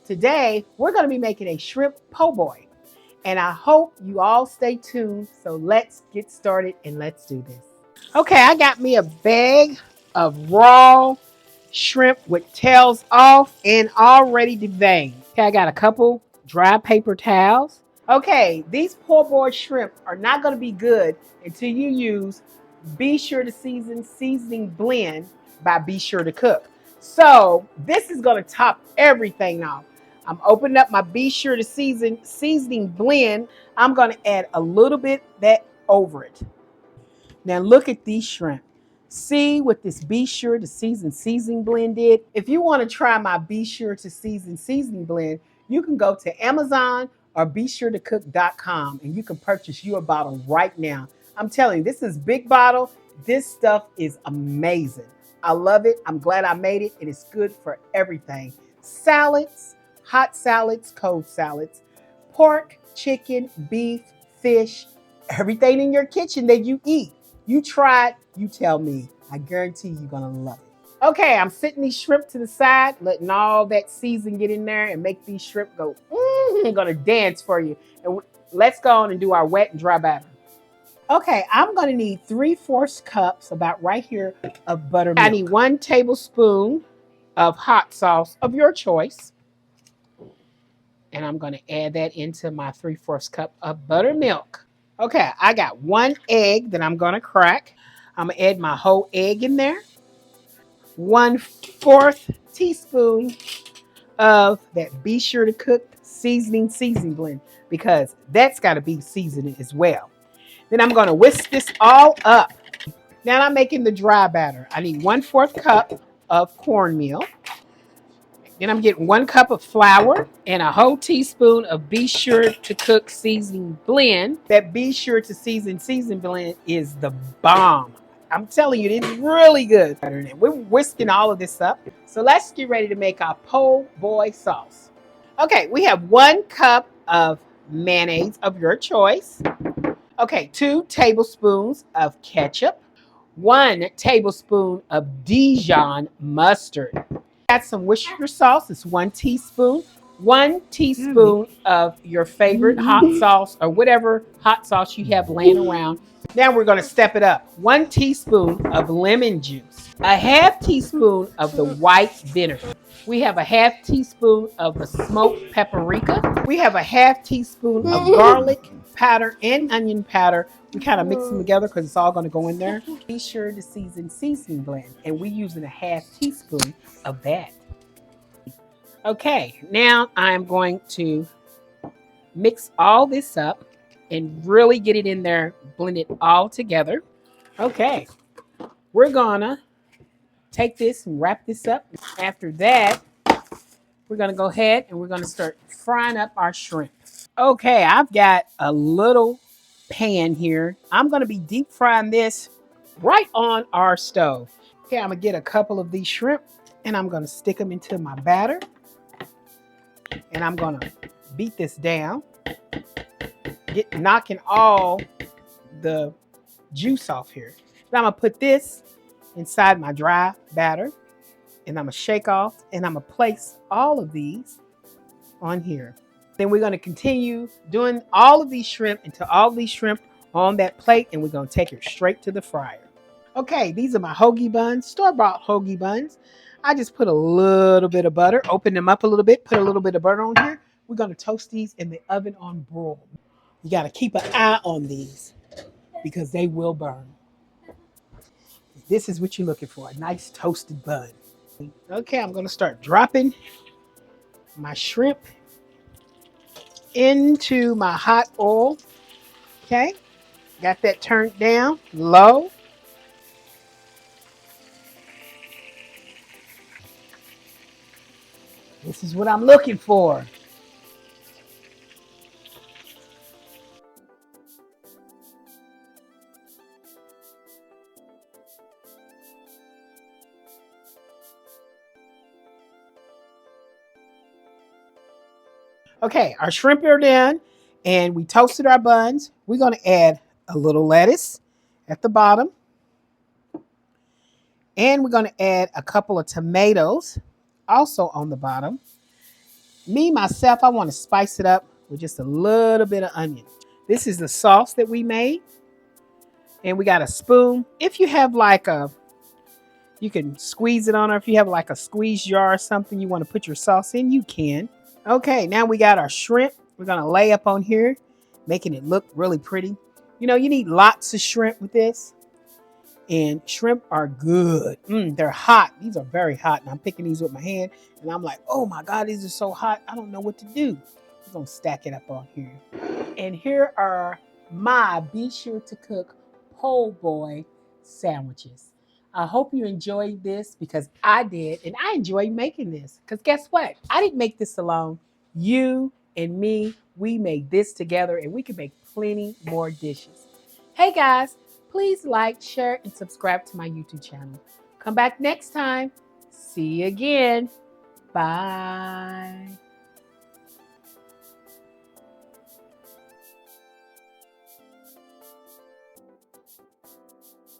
Today, we're going to be making a shrimp po' boy, and I hope you all stay tuned. So let's get started and let's do this. Okay, I got me a bag of raw shrimp with tails off and already deveined. Okay, I got a couple dry paper towels. Okay, these po' boy shrimp are not going to be good until you use Be Sure to Seasoning Blend by Be Sure to Cook. So this is going to top everything off. I'm opening up my Be Sure to Seasoning Blend. I'm going to add a little bit that over it. Now look at these shrimp. See what this Be Sure to Seasoning Blend did? If you want to try my Be Sure to Seasoning Blend, you can go to Amazon or BeSureToCook.com and you can purchase your bottle right now. I'm telling you, this is big bottle. This stuff is amazing. I love it. I'm glad I made it. It is good for everything. Salads, hot salads, cold salads, pork, chicken, beef, fish, everything in your kitchen that you eat. You try it, you tell me. I guarantee you're gonna love it. Okay, I'm sitting these shrimp to the side, letting all that season get in there and make these shrimp go, I'm gonna dance for you. And let's go on and do our wet and dry batter. Okay, I'm gonna need 3/4 cups, about right here, of buttermilk. I need 1 tablespoon of hot sauce of your choice. And I'm gonna add that into my 3/4 cup of buttermilk. Okay, I got 1 egg that I'm gonna crack. I'm gonna add my whole egg in there. 1/4 teaspoon of that Be Sure to Cook seasoning blend, because that's gotta be seasoned as well. Then I'm gonna whisk this all up. Now I'm making the dry batter. I need 1/4 cup of cornmeal. Then I'm getting 1 cup of flour and a whole teaspoon of Be Sure to Cook Seasoning Blend. That Be Sure to Seasoning Blend is the bomb. I'm telling you, it's really good. We're whisking all of this up. So let's get ready to make our po' boy sauce. Okay, we have 1 cup of mayonnaise of your choice. Okay, 2 tablespoons of ketchup. 1 tablespoon of Dijon mustard. Add some Worcestershire sauce. It's 1 teaspoon. 1 teaspoon of your favorite hot sauce or whatever hot sauce you have laying around. Now we're going to step it up. 1 teaspoon of lemon juice. A half teaspoon of the white vinegar. We have a half teaspoon of the smoked paprika. We have a half teaspoon of garlic powder and onion powder. We kind of mix them together because it's all going to go in there. Be Sure to Seasoning Blend, and we're using a half teaspoon of that. Okay, now I'm going to mix all this up and really get it in there, blend it all together. Okay, we're gonna take this and wrap this up. After that, we're gonna go ahead and we're gonna start frying up our shrimp. Okay, I've got a little pan here. I'm gonna be deep frying this right on our stove. Okay, I'm gonna get a couple of these shrimp and I'm gonna stick them into my batter. And I'm gonna beat this down, knocking all the juice off here. Then I'm gonna put this inside my dry batter and I'm gonna shake off and I'm gonna place all of these on here. Then we're gonna continue doing all of these shrimp until all of these shrimp on that plate, and we're gonna take it straight to the fryer. Okay, these are my Hoagie buns, store-bought Hoagie buns. I just put a little bit of butter, open them up a little bit, put a little bit of butter on here. We're gonna toast these in the oven on broil. You gotta keep an eye on these because they will burn. This is what you're looking for, a nice toasted bun. Okay, I'm gonna start dropping my shrimp into my hot oil. Okay, got that turned down low. This is what I'm looking for. Okay, our shrimp are done and we toasted our buns. We're going to add a little lettuce at the bottom. And we're going to add a couple of tomatoes also on the bottom. Me, myself, I want to spice it up with just a little bit of onion. This is the sauce that we made. And we got a spoon. If you have like you can squeeze it on, or if you have like a squeeze jar or something you want to put your sauce in, you can. Okay, now we got our shrimp. We're going to lay up on here, making it look really pretty. You know, you need lots of shrimp with this. And shrimp are good. They're hot. These are very hot. And I'm picking these with my hand. And I'm like, oh my God, these are so hot. I don't know what to do. I'm going to stack it up on here. And here are my Be Sure to Cook po' boy sandwiches. I hope you enjoyed this because I did. And I enjoyed making this. Because guess what? I didn't make this alone. You and me, we made this together. And we can make plenty more dishes. Hey guys. Please like, share, and subscribe to my YouTube channel. Come back next time. See you again. Bye.